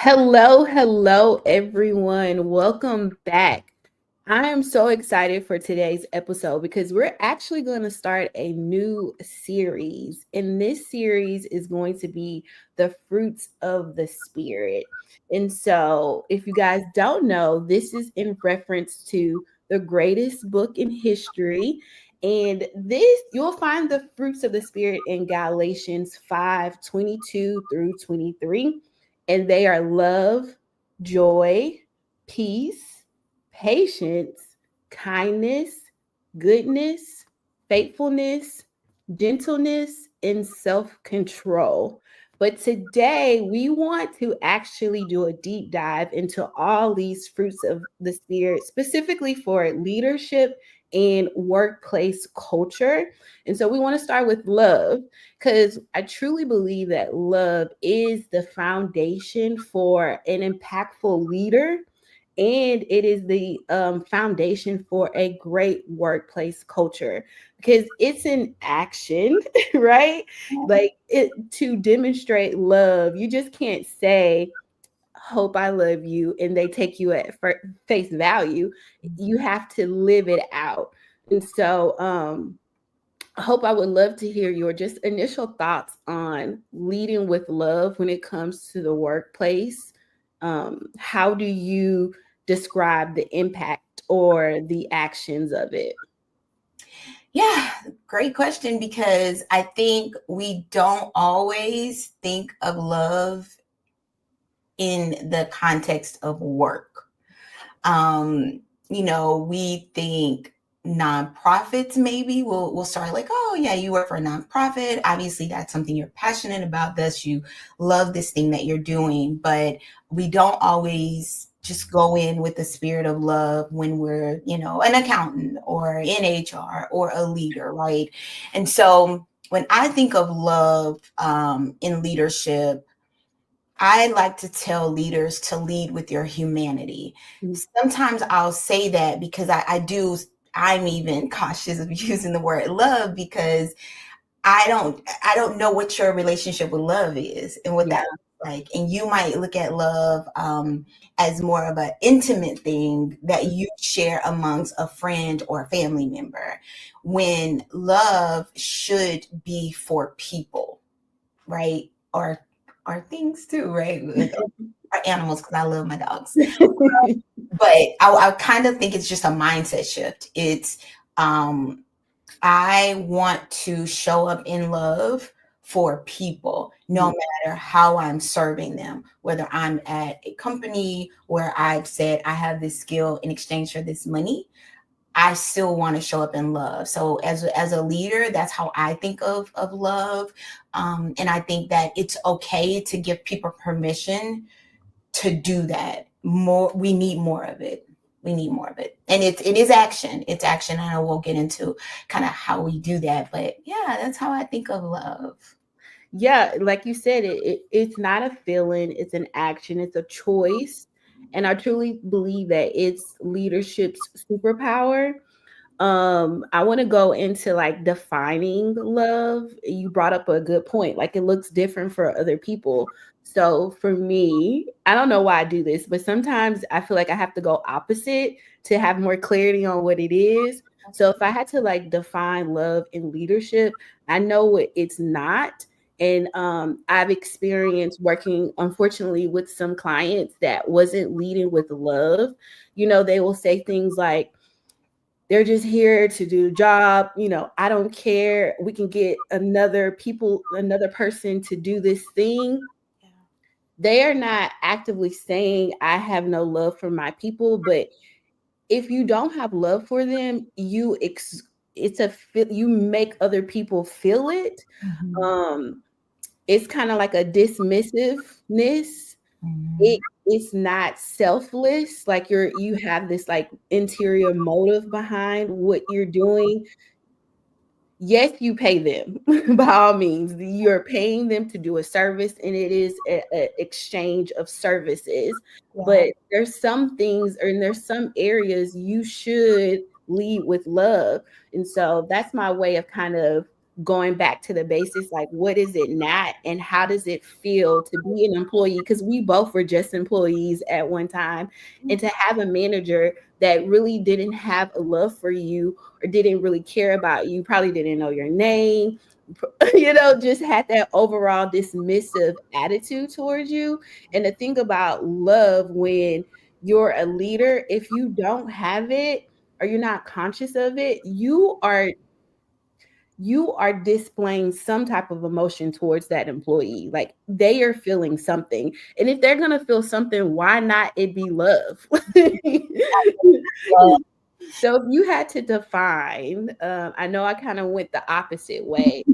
Hello, everyone. Welcome back. I am so excited for today's episode because we're actually going to start a new series. And this series is going to be the fruits of the Spirit. And so, if you guys don't know, this is in reference to the greatest book in history. And this, you'll find the fruits of the Spirit in Galatians 5:22 through 23, and they are love, joy, peace, patience, kindness, goodness, faithfulness, gentleness, and self control. But today we want to actually do a deep dive into all these fruits of the Spirit, specifically for leadership and workplace culture. And so we want to start with love because I truly believe that love is the foundation for an impactful leader, and it is the foundation for a great workplace culture because it's an action, right? Like to demonstrate love, you just can't say, "Hope I love you," and they take you at face value. You have to live it out. And so, Hope, I would love to hear your just initial thoughts on leading with love when it comes to the workplace. How do you describe the impact or the actions of it? Yeah, great question because I think we don't always think of love in the context of work. We think nonprofits maybe will start like, oh yeah, you work for a nonprofit. Obviously, that's something you're passionate about. Thus, you love this thing that you're doing. But we don't always just go in with the spirit of love when we're, an accountant or in HR or a leader, right? And so when I think of love in leadership, I like to tell leaders to lead with your humanity. Sometimes I'll say that because I'm even cautious of using the word love because I don't know what your relationship with love is and what Yeah. that looks like. And you might look at love as more of an intimate thing that you share amongst a friend or a family member, when love should be for people, right? Or things too, right? Or animals, because I love my dogs. But I kind of think it's just a mindset shift. It's I want to show up in love for people, no matter how I'm serving them, whether I'm at a company where I've said I have this skill in exchange for this money. I still want to show up in love. So as a leader, that's how I think of love. And I think that it's okay to give people permission to do that. We need more of it. We need more of it. And it is action. It's action. And I will get into kind of how we do that. But yeah, that's how I think of love. Yeah, like you said, it's not a feeling, it's an action, it's a choice. And I truly believe that it's leadership's superpower. I want to go into like defining love. You brought up a good point. Like it looks different for other people. So for me, I don't know why I do this, but sometimes I feel like I have to go opposite to have more clarity on what it is. So if I had to like define love in leadership, I know what it's not. And I've experienced working, unfortunately, with some clients that wasn't leading with love. They will say things like, they're just here to do a job. I don't care. We can get another person to do this thing. Yeah. They are not actively saying I have no love for my people, but if you don't have love for them, you make other people feel it. Mm-hmm. Um, it's kind of like a dismissiveness. Mm-hmm. It's not selfless. Like you have this like interior motive behind what you're doing. Yes, you pay them by all means. You're paying them to do a service, and it is an exchange of services. Yeah. But there's some things, and there's some areas you should lead with love. And so that's my way of kind of going back to the basics, like what is it not and how does it feel to be an employee, because we both were just employees at one time, and to have a manager that really didn't have a love for you or didn't really care about you, probably didn't know your name, just had that overall dismissive attitude towards you. And to think about love when you're a leader, if you don't have it or you're not conscious of it, you are displaying some type of emotion towards that employee. Like they are feeling something. And if they're going to feel something, why not it be love? So if you had to define, I know I kind of went the opposite way,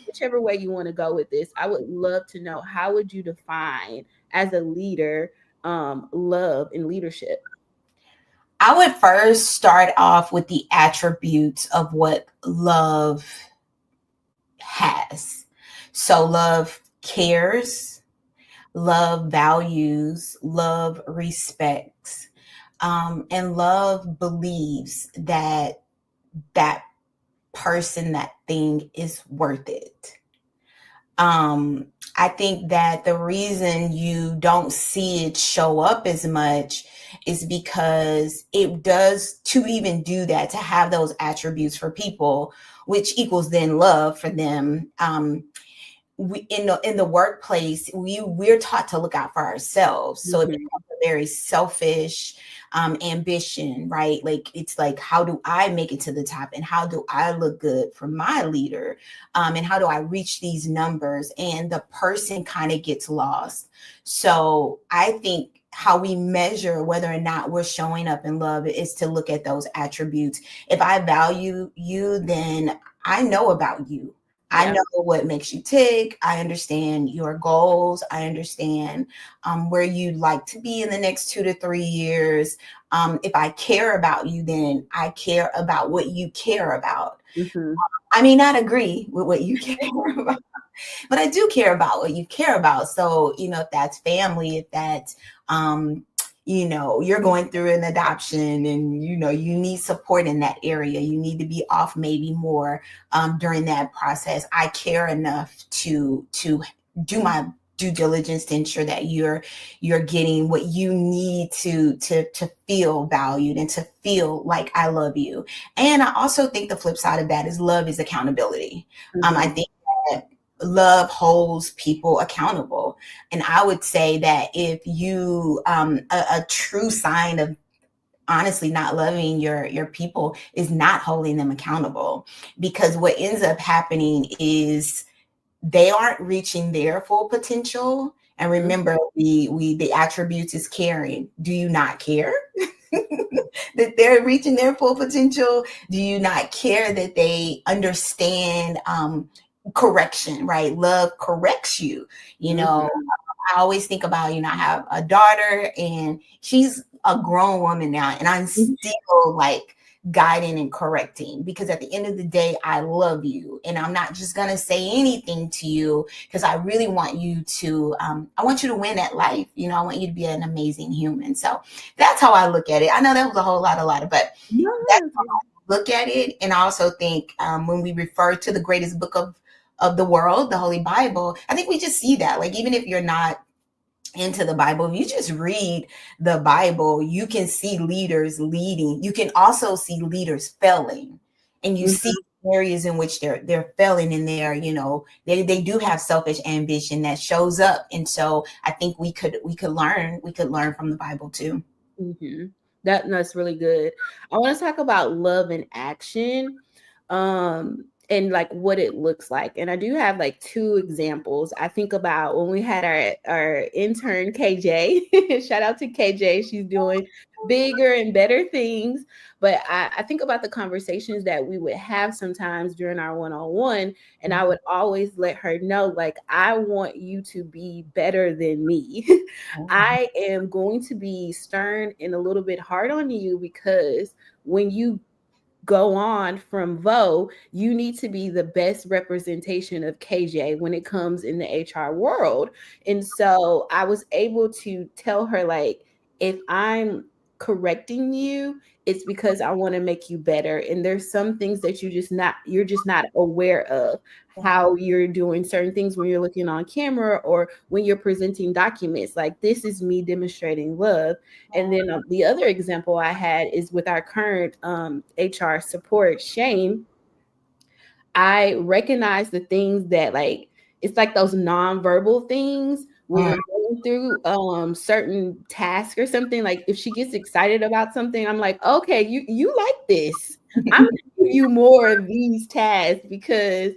whichever way you want to go with this, I would love to know, how would you define as a leader love and leadership? I would first start off with the attributes of what love has. So, love cares, love values, love respects, and love believes that that person, that thing is worth it. Um, I think that the reason you don't see it show up as much is because it does, to even do that, to have those attributes for people, which equals then love for them. We in the workplace, we're taught to look out for ourselves, so it Mhm, becomes a very selfish ambition, right? Like it's like, how do I make it to the top, and how do I look good for my leader, and how do I reach these numbers, and the person kind of gets lost. So I think how we measure whether or not we're showing up in love is to look at those attributes. If I value you, then I know about you. I yeah. know what makes you tick. I understand your goals. I understand where you'd like to be in the next 2 to 3 years. If I care about you, then I care about what you care about. Mhm, I may not agree with what you care about, but I do care about what you care about. So, if that's family, if that's, you're going through an adoption and, you need support in that area, you need to be off maybe more during that process. I care enough to do my due diligence to ensure that you're getting what you need to feel valued and to feel like I love you. And I also think the flip side of that is love is accountability. I mhm, think that love holds people accountable. And I would say that if you, a true sign of honestly not loving your people is not holding them accountable, because what ends up happening is they aren't reaching their full potential. And mhm, remember, the attributes is caring. Do you not care that they're reaching their full potential? Do you not care that they understand correction, right? Love corrects you. You know, mhm, I always think about, I have a daughter and she's a grown woman now, and I'm mhm, still like guiding and correcting, because at the end of the day, I love you. And I'm not just going to say anything to you, because I really want you to, I want you to win at life. I want you to be an amazing human. So that's how I look at it. I know that was a whole lot, but that's yes, how I look at it. And I also think when we refer to the greatest book of the world, the Holy Bible, I think we just see that. Like, even if you're not into the Bible, if you just read the Bible, you can see leaders leading. You can also see leaders failing, and you see mhm, areas in which they're failing, and they do have selfish ambition that shows up. And so I think we could learn from the Bible too. mhm. That's really good. I want to talk about love in action, and like what it looks like. And I do have like two examples. I think about when we had our intern KJ. Shout out to KJ. She's doing bigger and better things. But I think about the conversations that we would have sometimes during our one-on-one, and I would always let her know, like, I want you to be better than me. I am going to be stern and a little bit hard on you, because when you go on from Vo, you need to be the best representation of KJ when it comes in the HR world. And so I was able to tell her, like, if I'm correcting you, it's because I want to make you better. And there's some things that you're just not aware of, how you're doing certain things when you're looking on camera or when you're presenting documents. Like, this is me demonstrating love. And then the other example I had is with our current HR support, Shane. I recognize the things that, like, it's like those nonverbal things when Mm. we're going through certain tasks or something. Like, if she gets excited about something, I'm like, okay, you like this. I'm gonna give you more of these tasks because,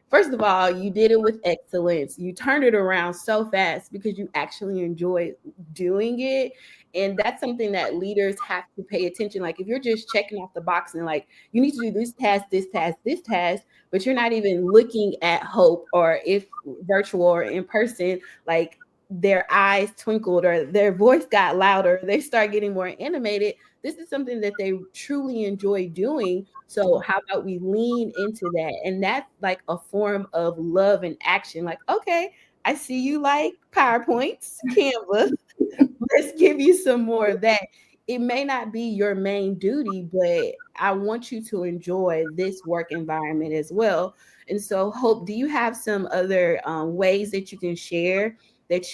first of all, you did it with excellence. You turned it around so fast because you actually enjoy doing it. And that's something that leaders have to pay attention. Like, if you're just checking off the box and like, you need to do this task, this task, this task, but you're not even looking at Hope, or if virtual or in person, like, their eyes twinkled or their voice got louder, they start getting more animated. This is something that they truly enjoy doing. So how about we lean into that? And that's like a form of love and action. Like, okay, I see you like PowerPoints, Canva. Let's give you some more of that. It may not be your main duty, but I want you to enjoy this work environment as well. And so, Hope, do you have some other ways that you can share that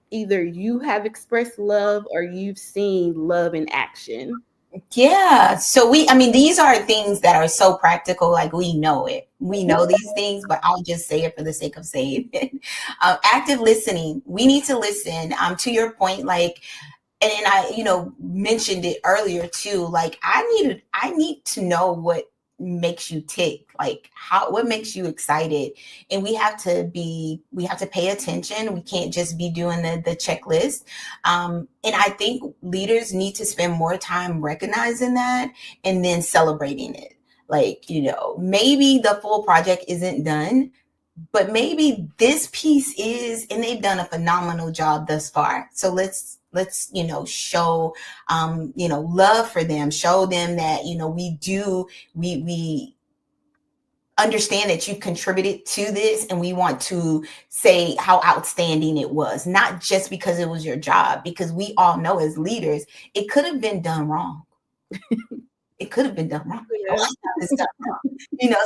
either you have expressed love or you've seen love in action? Yeah. So I mean, these are things that are so practical, like we know it. We know these things, but I'll just say it for the sake of saying it. Active listening. We need to listen. To your point, like, and I, mentioned it earlier too. Like, I need to know what makes you tick, like what makes you excited. And we have to pay attention. We can't just be doing the checklist. And I think leaders need to spend more time recognizing that and then celebrating it. Like, maybe the full project isn't done, but maybe this piece is, and they've done a phenomenal job thus far. So let's show love for them, show them that we understand that you've contributed to this, and we want to say how outstanding it was, not just because it was your job, because we all know as leaders it could have been done wrong. It could have been done wrong. A lot Yeah. of stuff is done wrong.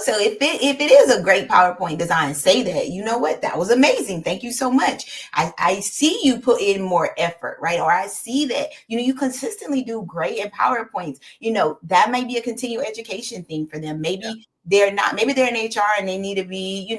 So if it is a great PowerPoint design, say that, you know what, that was amazing. Thank you so much. I see you put in more effort, right? Or I see that, you consistently do great in PowerPoints. That may be a continual education thing for them. Maybe maybe they're in HR and they need to be,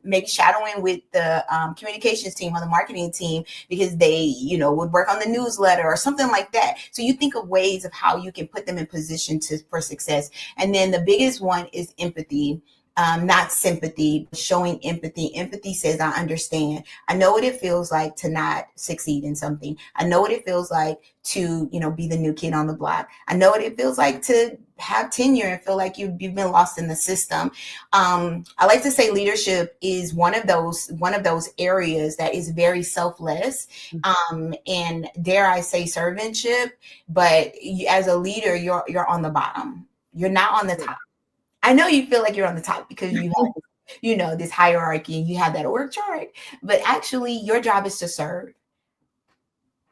maybe shadowing with the communications team or the marketing team because they, would work on the newsletter or something like that. So you think of ways of how you can put them in position for success. And then the biggest one is empathy. Not sympathy, but showing empathy. Empathy says, I understand. I know what it feels like to not succeed in something. I know what it feels like to, be the new kid on the block. I know what it feels like to have tenure and feel like you've been lost in the system. I like to say leadership is one of those areas that is very selfless, and dare I say servantship. But as a leader, you're on the bottom. You're not on the top. I know you feel like you're on the top because you have, this hierarchy and you have that org chart, but actually your job is to serve.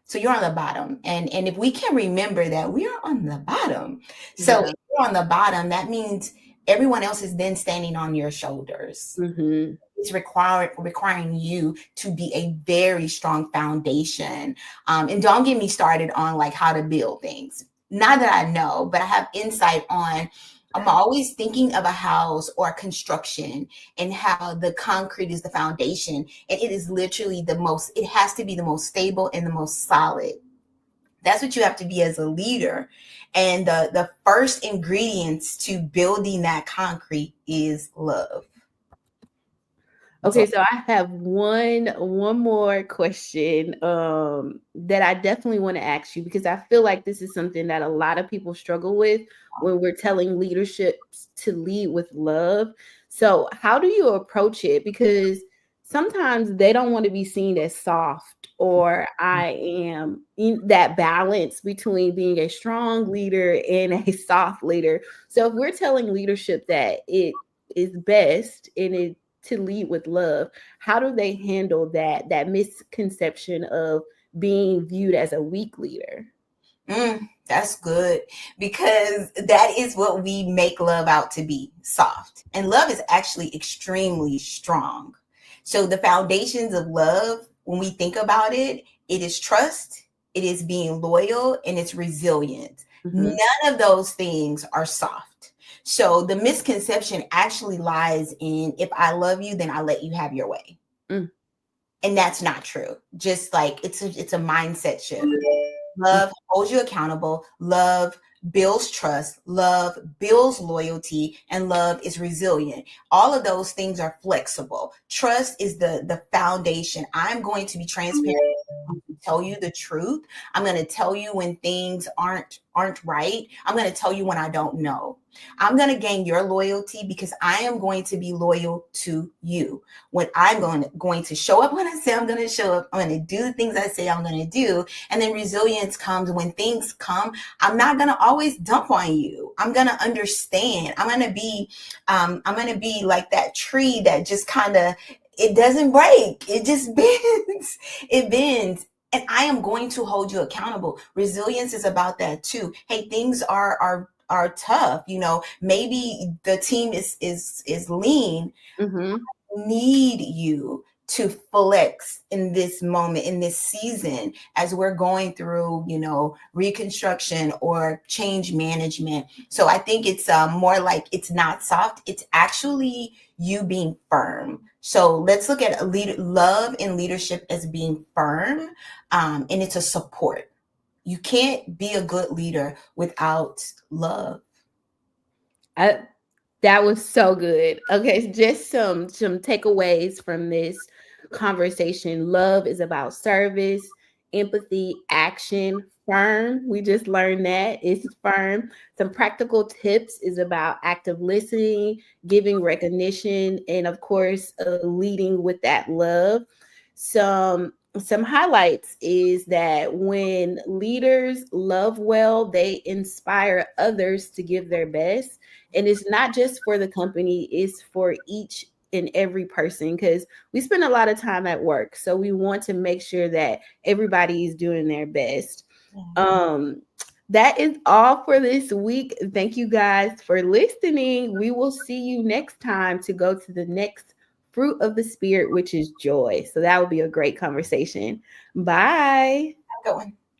So you're on the bottom. And if we can remember that we are on the bottom. So Yeah. if you're on the bottom, that means everyone else is then standing on your shoulders. Mm-hmm. It's requiring you to be a very strong foundation. And don't get me started on like how to build things. Not that I know, but I have insight on. I'm always thinking of a house or construction and how the concrete is the foundation. And it is literally it has to be the most stable and the most solid. That's what you have to be as a leader. And the first ingredients to building that concrete is love. Okay, so I have one more question that I definitely want to ask you, because I feel like this is something that a lot of people struggle with when we're telling leaderships to lead with love. So, how do you approach it? Because sometimes they don't want to be seen as soft, or I am in that balance between being a strong leader and a soft leader. So, if we're telling leadership that it is best and it to lead with love, how do they handle that misconception of being viewed as a weak leader? That's good because that is what we make love out to be, soft. And love is actually extremely strong. So the foundations of love, when we think about it, it is trust, it is being loyal, and it's resilience. Mm-hmm. None of those things are soft. So the misconception actually lies in, if I love you, then I let you have your way. Mm. And that's not true. Just like it's a mindset shift. Love holds you accountable. Love builds trust. Love builds loyalty, and love is resilient. All of those things are flexible. Trust is the foundation. I'm going to be transparent, tell you the truth. I'm going to tell you when things aren't right. I'm going to tell you when I don't know. I'm going to gain your loyalty because I am going to be loyal to you. When I'm going to show up when I say I'm going to show up, I'm going to do the things I say I'm going to do. And then resilience comes when things come. I'm not going to always dump on you. I'm going to understand. I'm going to be like that tree that just kind of, it doesn't break. It just bends. It bends. And I am going to hold you accountable. Resilience is about that too. Hey, things are tough. You know, maybe the team is lean. Mm-hmm. Need you to flex in this moment, in this season, as we're going through, reconstruction or change management. So I think it's more like, it's not soft, it's actually you being firm. So let's look at love and leadership as being firm, and it's a support. You can't be a good leader without love. I, that was so good. Okay, so just some takeaways from this conversation. Love is about service, empathy, action, firm. We just learned that it's firm. Some practical tips is about active listening, giving recognition, and of course, leading with that love. Some highlights is that when leaders love well, they inspire others to give their best, and it's not just for the company, it's for each and every person, because we spend a lot of time at work, so we want to make sure that everybody is doing their best. um that is all for this week. Thank you guys for listening. We will see you next time to go to the next fruit of the spirit, which is joy. So that will be a great conversation. Bye. Going.